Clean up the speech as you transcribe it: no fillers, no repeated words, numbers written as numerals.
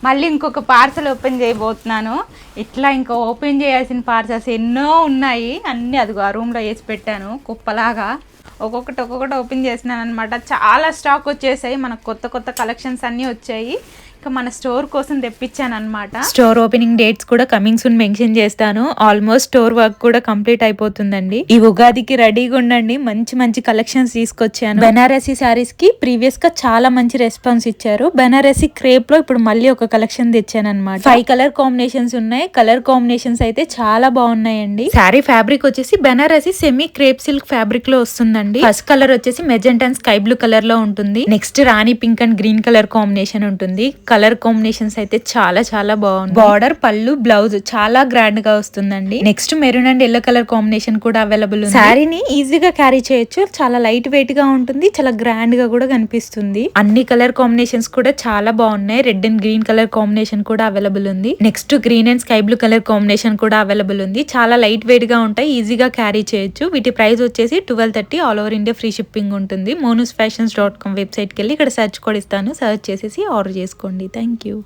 మళ్ళీ ఇంకొక parcel open చేయబోతున్నాను. ఇట్లా ఇంకా ఓపెన్ చేయాల్సిన పార్సల్స్ ఎన్నో ఉన్నాయి. అన్నీ అదిగో ఆ రూమ్లో వేసి పెట్టాను కుప్పలాగా. ఒక్కొక్కటి ఓపెన్ చేసినాను అనమాట. చాలా స్టాక్ వచ్చేసాయి, మనకు కొత్త కొత్త కలెక్షన్స్ అన్నీ వచ్చాయి. ఇంకా మన స్టోర్ కోసం తెప్పించాను అనమాట. స్టోర్ ఓపెనింగ్ డేట్స్ కూడా కమింగ్ సూన్ మెన్షన్ చేస్తాను. ఆల్మోస్ట్ స్టోర్ వర్క్ కూడా కంప్లీట్ అయిపోతుందండి. ఈ ఉగాదికి రెడీగా ఉండండి, మంచి మంచి కలెక్షన్స్ తీసుకొచ్చాను. బెనారసీ శారీస్ కి ప్రీవియస్ గా చాలా మంచి రెస్పాన్స్ ఇచ్చారు. బెనారసీ క్రేప్ లో ఇప్పుడు మళ్ళీ ఒక కలెక్షన్ తెచ్చాను అనమాట. 5 కలర్ కాంబినేషన్స్ ఉన్నాయి. కలర్ కాంబినేషన్స్ అయితే చాలా బాగున్నాయండి. శారీ ఫ్యాబ్రిక్ వచ్చేసి Banarasi semi crepe silk fabric లో వస్తుందండి. ఫస్ట్ కలర్ వచ్చేసి magenta and sky blue colour లో ఉంటుంది. Next Rani pink and green colour combination ఉంటుంది. కలర్ కాంబినేషన్స్ అయితే చాలా చాలా బాగుంది. బార్డర్, పళ్ళు, బ్లౌజ్ చాలా గ్రాండ్ గా వస్తుందండి. Next maroon and yellow colour combination కూడా అవైలబుల్ ఉంది. శారీని ఈజీగా క్యారీ చేయొచ్చు. చాలా లైట్ వెయిట్ గా ఉంటుంది. చాలా గ్రాండ్ గా కూడా కనిపిస్తుంది. అన్ని కలర్ కాంబినేషన్స్ కూడా చాలా బాగున్నాయి. Red and green colour combination కూడా అవైలబుల్ ఉంది. Next green and sky blue colour combination కూడా అవైలబుల్ ఉంది. చాలా లైట్ వెయిట్ గా ఉంటాయి, ఈజీగా క్యారీ చేయొచ్చు. వీటి ప్రైస్ వచ్చేసి 1230. All over India free shipping ఉంటుంది. monusfashions.com వెబ్సైట్ కి వెళ్ళి ఇక్కడ సెర్చ్ కోడ్ ఇస్తాను, సెర్చ్ చేసేసి ఆర్డర్ చేసుకోండి. Thank you.